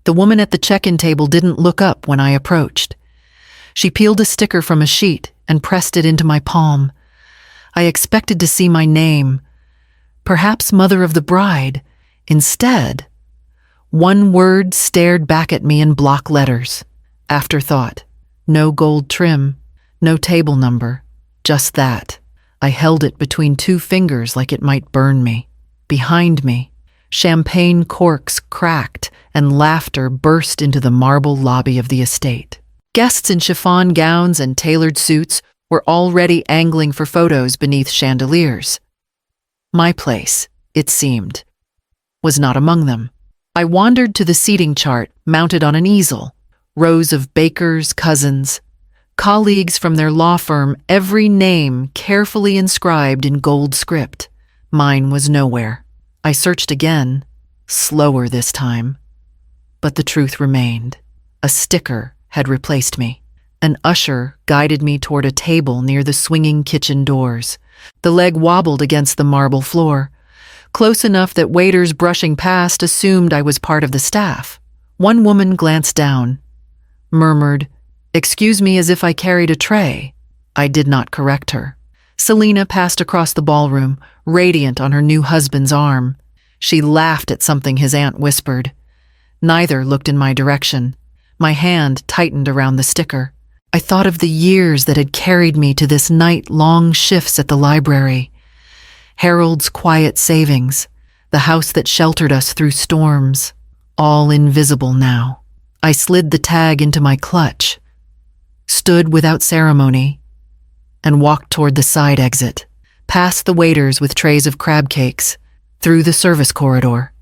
The woman at the check-in table didn't look up when I approached. She peeled a sticker from a sheet and pressed it into my palm. I expected to see my name, perhaps mother of the bride. Instead, one word stared back at me in block letters. Afterthought. No gold trim, no table number, just that. I held it between two fingers like it might burn me. Behind me, champagne corks cracked and laughter burst into the marble lobby of the estate. Guests in chiffon gowns and tailored suits were already angling for photos beneath chandeliers. My place, it seemed, was not among them. I wandered to the seating chart mounted on an easel, rows of bakers, cousins, colleagues from their law firm, every name carefully inscribed in gold script. Mine was nowhere. I searched again, slower this time. But the truth remained. A sticker had replaced me. An usher guided me toward a table near the swinging kitchen doors. The leg wobbled against the marble floor, close enough that waiters brushing past assumed I was part of the staff. One woman glanced down, murmured, "Excuse me," as if I carried a tray. I did not correct her. Selena passed across the ballroom, radiant on her new husband's arm. She laughed at something his aunt whispered. Neither looked in my direction. My hand tightened around the sticker. I thought of the years that had carried me to this night-long shifts at the library. Harold's quiet savings, the house that sheltered us through storms, all invisible now. I slid the tag into my clutch, stood without ceremony, and walked toward the side exit, past the waiters with trays of crab cakes, through the service corridor,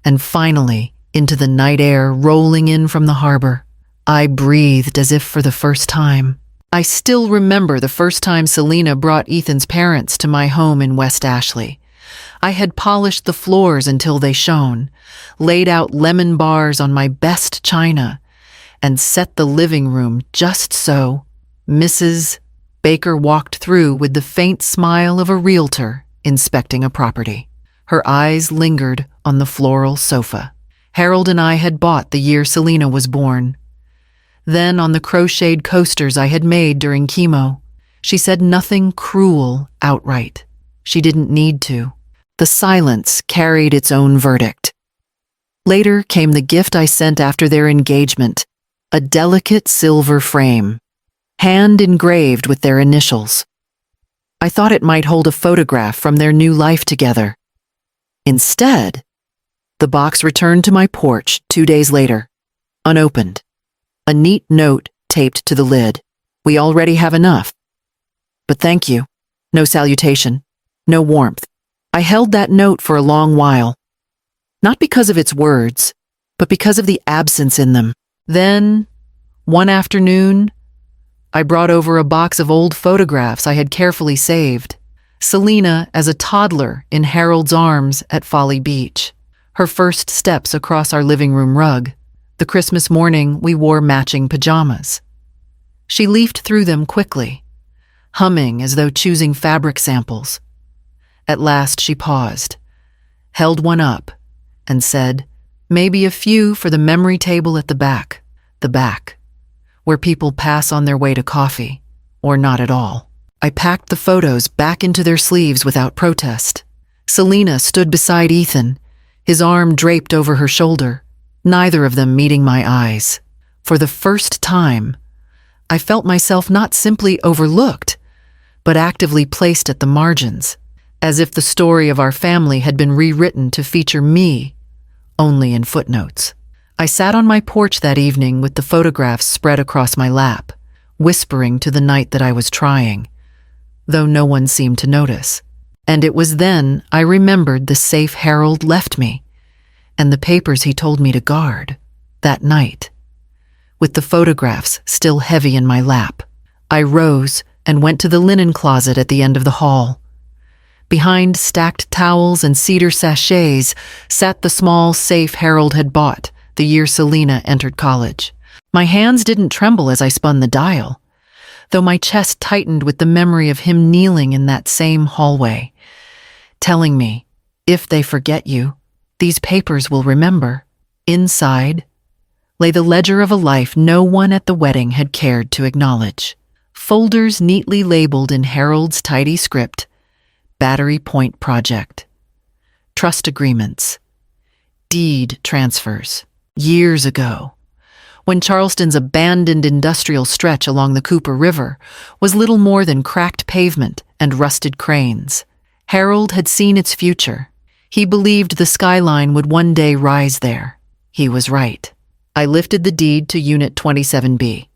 and finally into the night air rolling in from the harbor. I breathed as if for the first time. I still remember the first time Selena brought Ethan's parents to my home in West Ashley. I had polished the floors until they shone, laid out lemon bars on my best china, and set the living room just so. Mrs. Baker walked through with the faint smile of a realtor inspecting a property. Her eyes lingered on the floral sofa Harold and I had bought the year Selena was born. Then on the crocheted coasters I had made during chemo. She said nothing cruel outright. She didn't need to. The silence carried its own verdict. Later came the gift I sent after their engagement, a delicate silver frame, hand-engraved with their initials. I thought it might hold a photograph from their new life together. Instead, the box returned to my porch 2 days later, unopened. A neat note taped to the lid. "We already have enough. But thank you." No salutation, no warmth. I held that note for a long while, not because of its words, but because of the absence in them. Then, one afternoon, I brought over a box of old photographs I had carefully saved. Selena as a toddler in Harold's arms at Folly Beach. Her first steps across our living room rug. The Christmas morning we wore matching pajamas. She leafed through them quickly, humming as though choosing fabric samples. At last she paused, held one up, and said, "Maybe a few for the memory table at the back, where people pass on their way to coffee, or not at all." I packed the photos back into their sleeves without protest. Selena stood beside Ethan, his arm draped over her shoulder, neither of them meeting my eyes. For the first time, I felt myself not simply overlooked, but actively placed at the margins, as if the story of our family had been rewritten to feature me, only in footnotes. I sat on my porch that evening with the photographs spread across my lap, whispering to the night that I was trying, though no one seemed to notice. And it was then I remembered the safe Harold left me, and the papers he told me to guard, that night. With the photographs still heavy in my lap, I rose and went to the linen closet at the end of the hall. Behind stacked towels and cedar sachets sat the small safe Harold had bought the year Selena entered college. My hands didn't tremble as I spun the dial, though my chest tightened with the memory of him kneeling in that same hallway, telling me, "If they forget you, these papers will remember." Inside, lay the ledger of a life no one at the wedding had cared to acknowledge. Folders neatly labeled in Harold's tidy script: Battery Point Project, trust agreements, deed transfers. Years ago, when Charleston's abandoned industrial stretch along the Cooper River was little more than cracked pavement and rusted cranes, Harold had seen its future. He believed the skyline would one day rise there. He was right. I lifted the deed to Unit 27B,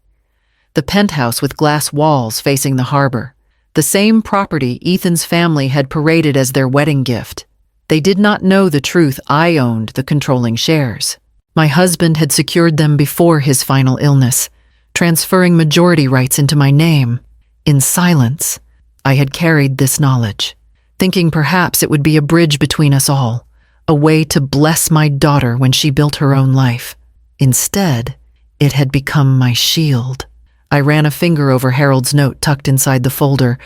the penthouse with glass walls facing the harbor, the same property Ethan's family had paraded as their wedding gift. They did not know the truth. I owned the controlling shares. My husband had secured them before his final illness, transferring majority rights into my name. In silence, I had carried this knowledge, thinking perhaps it would be a bridge between us all, a way to bless my daughter when she built her own life. Instead, it had become my shield. I ran a finger over Harold's note tucked inside the folder.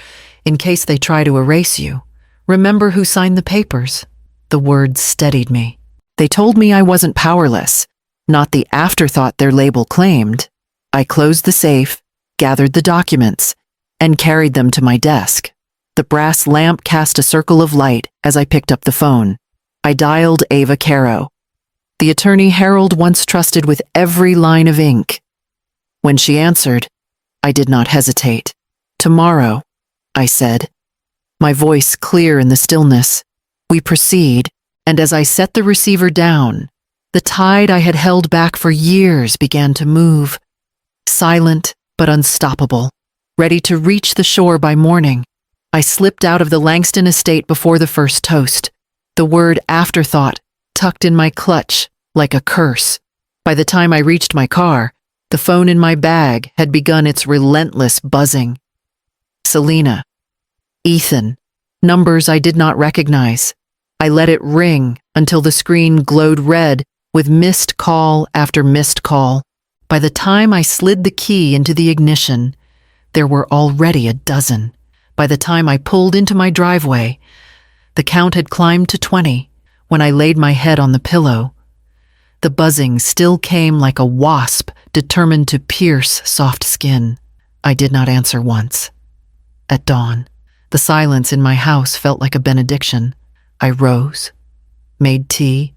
In case they try to erase you, remember who signed the papers. The words steadied me. They told me I wasn't powerless, not the afterthought their label claimed. I closed the safe, gathered the documents, and carried them to my desk. The brass lamp cast a circle of light as I picked up the phone. I dialed Ava Caro, the attorney Harold once trusted with every line of ink. When she answered, I did not hesitate. "Tomorrow," I said, my voice clear in the stillness. "We proceed." And as I set the receiver down, the tide I had held back for years began to move, silent but unstoppable, ready to reach the shore by morning. I slipped out of the Langston estate before the first toast, the word afterthought tucked in my clutch like a curse. By the time I reached my car, the phone in my bag had begun its relentless buzzing. Selena, Ethan, numbers I did not recognize. I let it ring until the screen glowed red with missed call after missed call. By the time I slid the key into the ignition, there were already a dozen. By the time I pulled into my driveway, the count had climbed to 20. When I laid my head on the pillow, the buzzing still came like a wasp determined to pierce soft skin. I did not answer once. At dawn, the silence in my house felt like a benediction. I rose, made tea,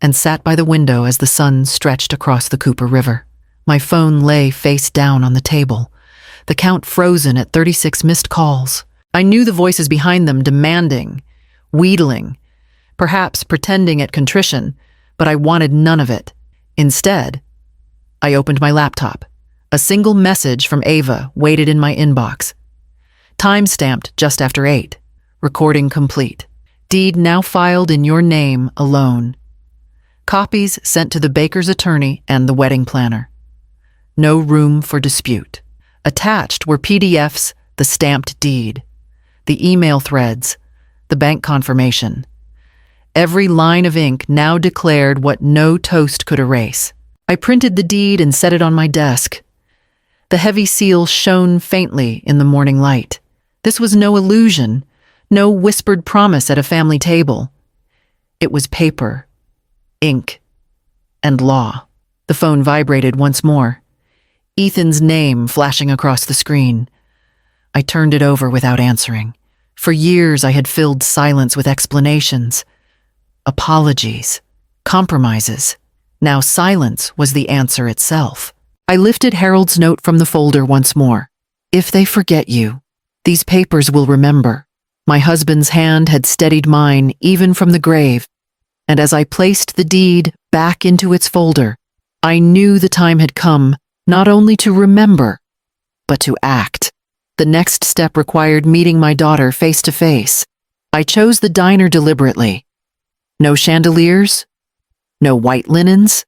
and sat by the window as the sun stretched across the Cooper River. My phone lay face down on the table, the count frozen at 36 missed calls. I knew the voices behind them demanding, wheedling, perhaps pretending at contrition, but I wanted none of it. Instead, I opened my laptop. A single message from Ava waited in my inbox. Time-stamped just after 8. Recording complete. Deed now filed in your name alone. Copies sent to the baker's attorney and the wedding planner. No room for dispute. Attached were PDFs, the stamped deed, the email threads, the bank confirmation. Every line of ink now declared what no toast could erase. I printed the deed and set it on my desk. The heavy seal shone faintly in the morning light. This was no illusion, no whispered promise at a family table. It was paper, ink, and law. The phone vibrated once more. Ethan's name flashing across the screen. I turned it over without answering. For years I had filled silence with explanations, apologies, compromises. Now silence was the answer itself. I lifted Harold's note from the folder once more. If they forget you, these papers will remember. My husband's hand had steadied mine even from the grave, and as I placed the deed back into its folder, I knew the time had come not only to remember, but to act. The next step required meeting my daughter face to face. I chose the diner deliberately. No chandeliers, no white linens,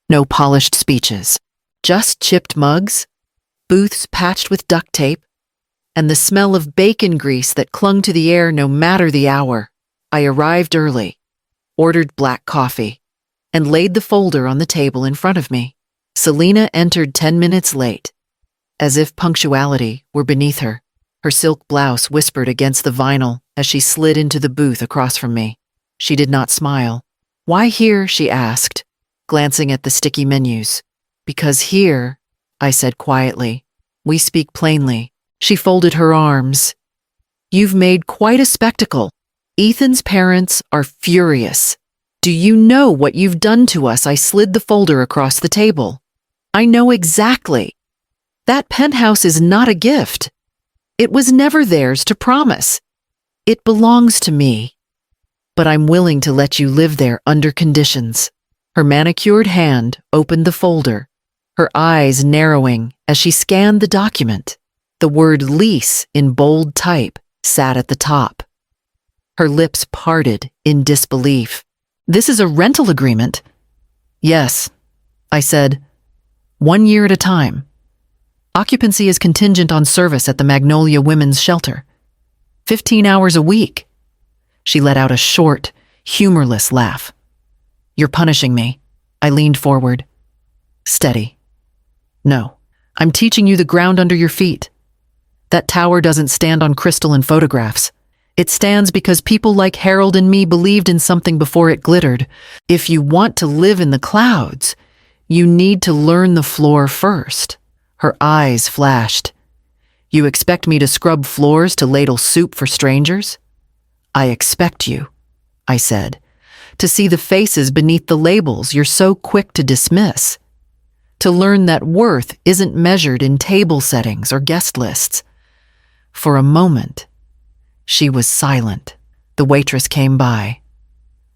no polished speeches. Just chipped mugs, booths patched with duct tape, and the smell of bacon grease that clung to the air no matter the hour. I arrived early, ordered black coffee, and laid the folder on the table in front of me. Selena entered 10 minutes late, as if punctuality were beneath her. Her silk blouse whispered against the vinyl as she slid into the booth across from me. She did not smile. "Why here?" she asked, glancing at the sticky menus. Because here, I said quietly, we speak plainly. She folded her arms. You've made quite a spectacle. Ethan's parents are furious. Do you know what you've done to us? I slid the folder across the table. I know exactly. That penthouse is not a gift. It was never theirs to promise. It belongs to me. But I'm willing to let you live there under conditions. Her manicured hand opened the folder, her eyes narrowing as she scanned the document. The word lease in bold type sat at the top. Her lips parted in disbelief. This is a rental agreement. Yes, I said. 1 year at a time. Occupancy is contingent on service at the Magnolia Women's Shelter. 15 hours a week. She let out a short, humorless laugh. You're punishing me. I leaned forward. Steady. No, I'm teaching you the ground under your feet. That tower doesn't stand on crystal and photographs. It stands because people like Harold and me believed in something before it glittered. If you want to live in the clouds, you need to learn the floor first. Her eyes flashed. You expect me to scrub floors to ladle soup for strangers? I expect you, I said, to see the faces beneath the labels you're so quick to dismiss. To learn that worth isn't measured in table settings or guest lists. For a moment, she was silent. The waitress came by,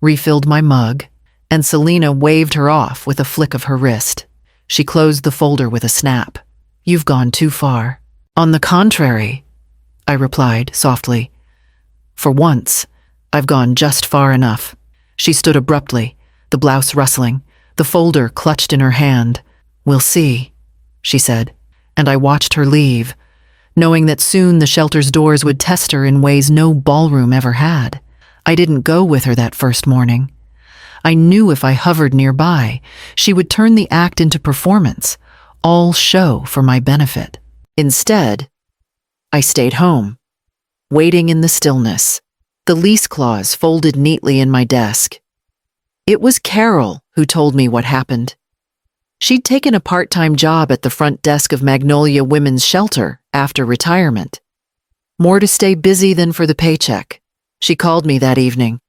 refilled my mug, and Selena waved her off with a flick of her wrist. She closed the folder with a snap. You've gone too far. On the contrary, I replied softly. For once, I've gone just far enough. She stood abruptly, the blouse rustling, the folder clutched in her hand. We'll see, she said, and I watched her leave, knowing that soon the shelter's doors would test her in ways no ballroom ever had. I didn't go with her that first morning. I knew if I hovered nearby, she would turn the act into performance, all show for my benefit. Instead, I stayed home, waiting in the stillness, the lease clause folded neatly in my desk. It was Carol who told me what happened. She'd taken a part-time job at the front desk of Magnolia Women's Shelter after retirement. More to stay busy than for the paycheck. She called me that evening.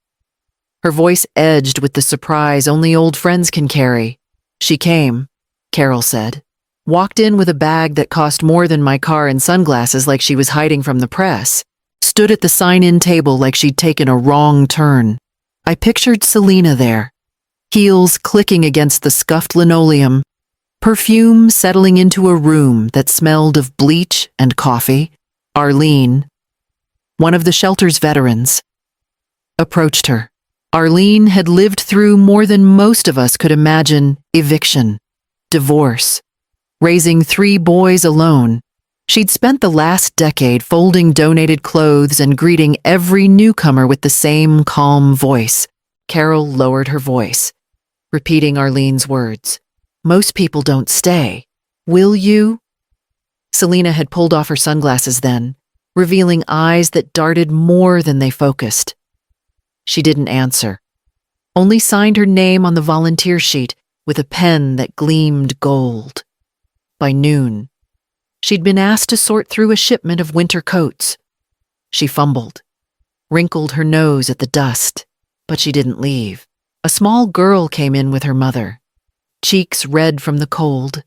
Her voice edged with the surprise only old friends can carry. She came, Carol said, walked in with a bag that cost more than my car and sunglasses like she was hiding from the press, stood at the sign-in table like she'd taken a wrong turn. I pictured Selena there, heels clicking against the scuffed linoleum, perfume settling into a room that smelled of bleach and coffee. Arlene, one of the shelter's veterans, approached her. Arlene had lived through more than most of us could imagine: eviction, divorce, raising 3 boys alone. She'd spent the last decade folding donated clothes and greeting every newcomer with the same calm voice. Carol lowered her voice, repeating Arlene's words. Most people don't stay. Will you? Selena had pulled off her sunglasses then, revealing eyes that darted more than they focused. She didn't answer, only signed her name on the volunteer sheet with a pen that gleamed gold. By noon, she'd been asked to sort through a shipment of winter coats. She fumbled, wrinkled her nose at the dust, but she didn't leave. A small girl came in with her mother, cheeks red from the cold,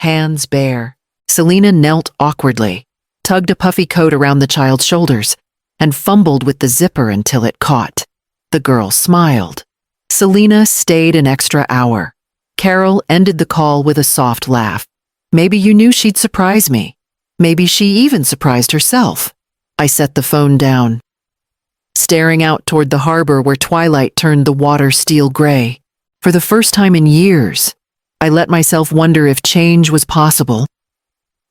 hands bare. Selena knelt awkwardly, tugged a puffy coat around the child's shoulders, and fumbled with the zipper until it caught. The girl smiled. Selena stayed an extra hour. Carol ended the call with a soft laugh. Maybe you knew she'd surprise me. Maybe she even surprised herself. I set the phone down, staring out toward the harbor where twilight turned the water steel gray. For the first time in years, I let myself wonder if change was possible.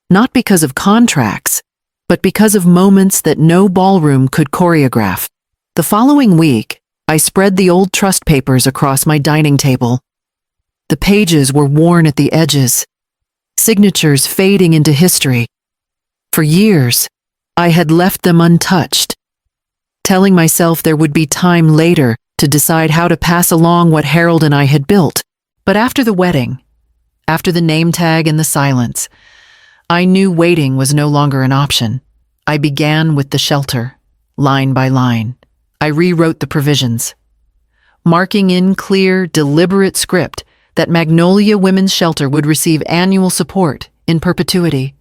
Not because of contracts, but because of moments that no ballroom could choreograph. The following week, I spread the old trust papers across my dining table. The pages were worn at the edges, signatures fading into history. For years, I had left them untouched, telling myself there would be time later to decide how to pass along what Harold and I had built. But after the wedding, after the name tag and the silence, I knew waiting was no longer an option. I began with the shelter, line by line. I rewrote the provisions, marking in clear, deliberate script that Magnolia Women's Shelter would receive annual support in perpetuity.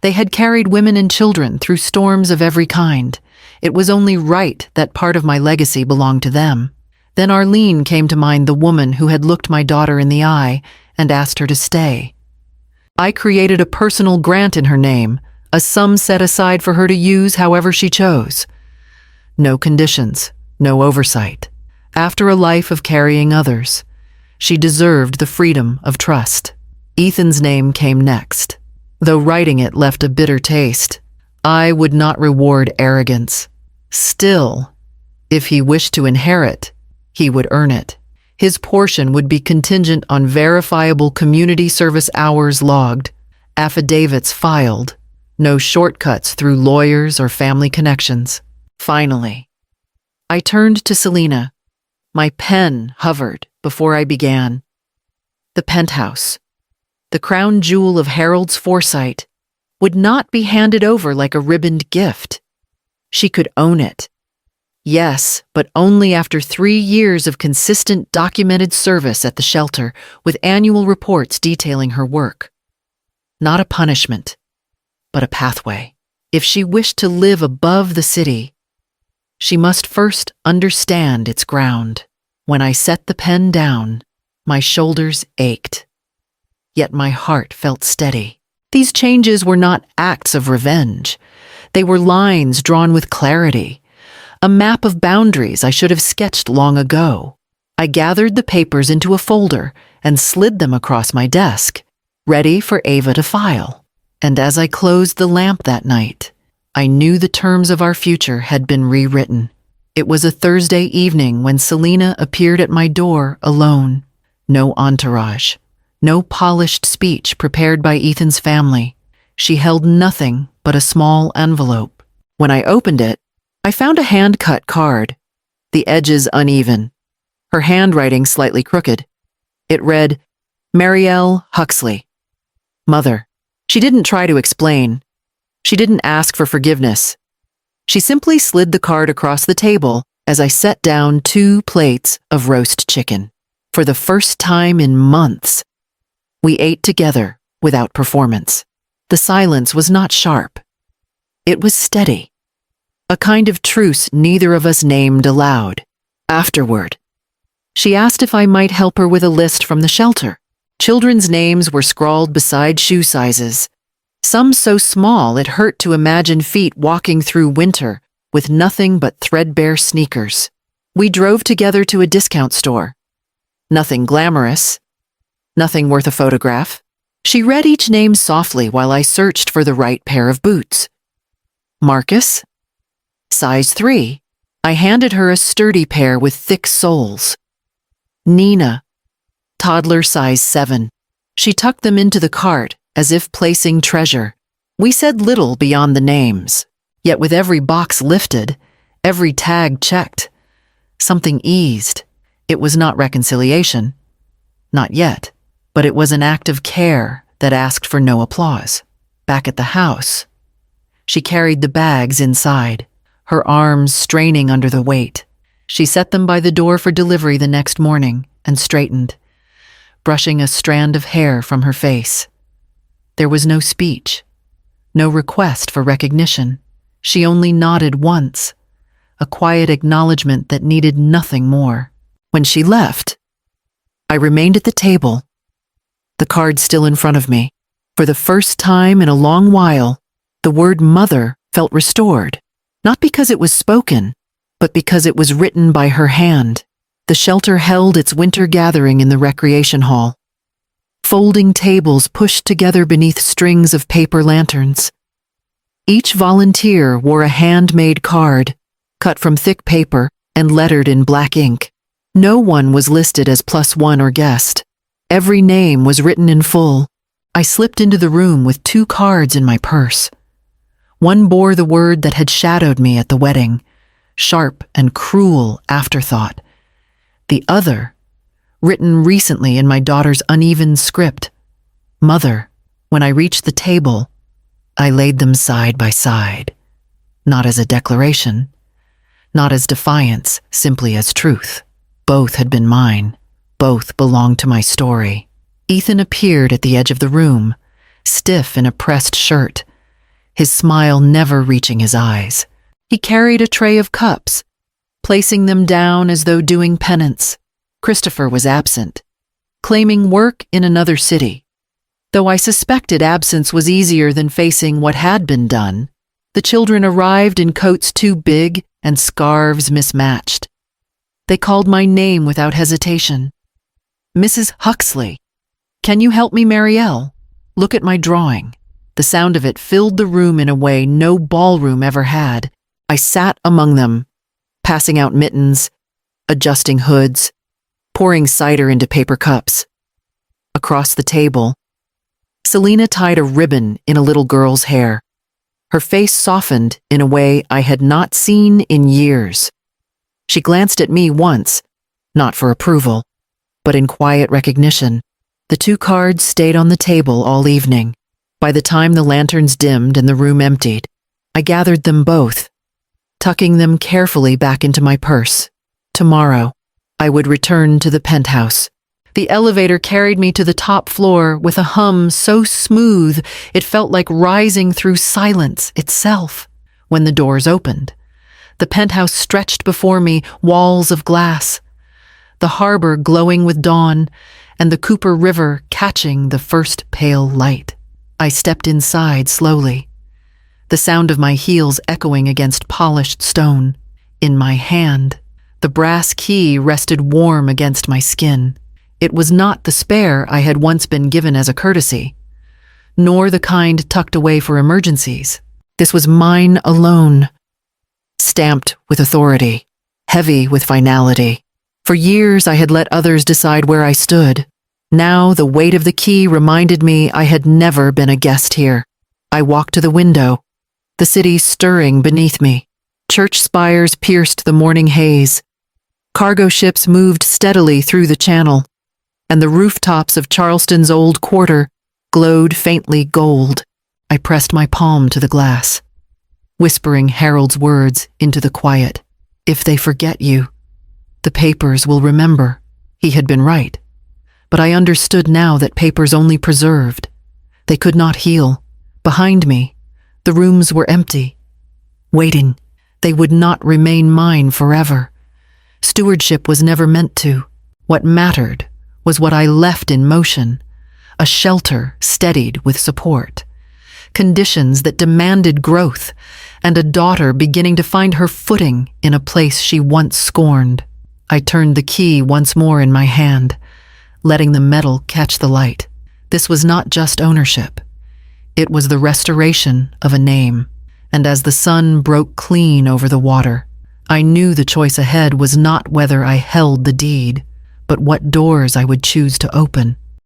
They had carried women and children through storms of every kind. It was only right that part of my legacy belonged to them. Then Arlene came to mind, the woman who had looked my daughter in the eye and asked her to stay. I created a personal grant in her name, a sum set aside for her to use however she chose. No conditions, no oversight. After a life of carrying others, she deserved the freedom of trust. Ethan's name came next. Though writing it left a bitter taste, I would not reward arrogance. Still, if he wished to inherit, he would earn it. His portion would be contingent on verifiable community service hours logged, affidavits filed, no shortcuts through lawyers or family connections. Finally, I turned to Selena. My pen hovered before I began. The penthouse, the crown jewel of Harold's foresight, would not be handed over like a ribboned gift. She could own it. Yes, but only after 3 years of consistent documented service at the shelter, with annual reports detailing her work. Not a punishment, but a pathway. If she wished to live above the city, she must first understand its ground. When I set the pen down, my shoulders ached, yet my heart felt steady. These changes were not acts of revenge. They were lines drawn with clarity, a map of boundaries I should have sketched long ago. I gathered the papers into a folder and slid them across my desk, ready for Ava to file. And as I closed the lamp that night, I knew the terms of our future had been rewritten. It was a Thursday evening when Selena appeared at my door alone. No entourage, no polished speech prepared by Ethan's family. She held nothing but a small envelope. When I opened it, I found a hand-cut card, the edges uneven, her handwriting slightly crooked. It read, Marielle Huxley, Mother. She didn't try to explain. She didn't ask for forgiveness. She simply slid the card across the table as I set down 2 plates of roast chicken. For the first time in months, we ate together without performance. The silence was not sharp. It was steady. A kind of truce neither of us named aloud. Afterward, she asked if I might help her with a list from the shelter. Children's names were scrawled beside shoe sizes, some so small it hurt to imagine feet walking through winter with nothing but threadbare sneakers. We drove together to a discount store. Nothing glamorous, nothing worth a photograph. She read each name softly while I searched for the right pair of boots. Marcus, size 3. I handed her a sturdy pair with thick soles. Nina, toddler size 7. She tucked them into the cart as if placing treasure. We said little beyond the names, yet with every box lifted, every tag checked, something eased. It was not reconciliation, not yet, but it was an act of care that asked for no applause. Back at the house, she carried the bags inside, her arms straining under the weight. She set them by the door for delivery the next morning and straightened, brushing a strand of hair from her face. There was no speech, no request for recognition. She only nodded once, a quiet acknowledgement that needed nothing more. When she left, I remained at the table, the card still in front of me. For the first time in a long while, the word mother felt restored, not because it was spoken, but because it was written by her hand. The shelter held its winter gathering in the recreation hall. Folding tables pushed together beneath strings of paper lanterns. Each volunteer wore a handmade card, cut from thick paper and lettered in black ink. No one was listed as +1 or guest. Every name was written in full. I slipped into the room with 2 cards in my purse. One bore the word that had shadowed me at the wedding, sharp and cruel afterthought. The other written recently in my daughter's uneven script. Mother. When I reached the table, I laid them side by side, not as a declaration, not as defiance, simply as truth. Both had been mine. Both belonged to my story. Ethan appeared at the edge of the room, stiff in a pressed shirt, his smile never reaching his eyes. He carried a tray of cups, placing them down as though doing penance. Christopher was absent, claiming work in another city. Though I suspected absence was easier than facing what had been done, the children arrived in coats too big and scarves mismatched. They called my name without hesitation. Mrs. Huxley. Can you help me, Marielle? Look at my drawing. The sound of it filled the room in a way no ballroom ever had. I sat among them, passing out mittens, adjusting hoods, pouring cider into paper cups. Across the table, Selena tied a ribbon in a little girl's hair. Her face softened in a way I had not seen in years. She glanced at me once, not for approval, but in quiet recognition. The two cards stayed on the table all evening. By the time the lanterns dimmed and the room emptied, I gathered them both, tucking them carefully back into my purse. Tomorrow, I would return to the penthouse. The elevator carried me to the top floor with a hum so smooth it felt like rising through silence itself. When the doors opened, the penthouse stretched before me, walls of glass, the harbor glowing with dawn, and the Cooper River catching the first pale light. I stepped inside slowly, the sound of my heels echoing against polished stone. In my hand, the brass key rested warm against my skin. It was not the spare I had once been given as a courtesy, nor the kind tucked away for emergencies. This was mine alone, stamped with authority, heavy with finality. For years I had let others decide where I stood. Now the weight of the key reminded me I had never been a guest here. I walked to the window, the city stirring beneath me. Church spires pierced the morning haze. Cargo ships moved steadily through the channel, and the rooftops of Charleston's old quarter glowed faintly gold. I pressed my palm to the glass, whispering Harold's words into the quiet. If they forget you, the papers will remember. He had been right, but I understood now that papers only preserved. They could not heal. Behind me, the rooms were empty, waiting. They would not remain mine forever. Stewardship was never meant to. What mattered was what I left in motion, a shelter steadied with support, conditions that demanded growth, and a daughter beginning to find her footing in a place she once scorned. I turned the key once more in my hand, letting the metal catch the light. This was not just ownership. It was the restoration of a name, and as the sun broke clean over the water, I knew the choice ahead was not whether I held the deed, but what doors I would choose to open.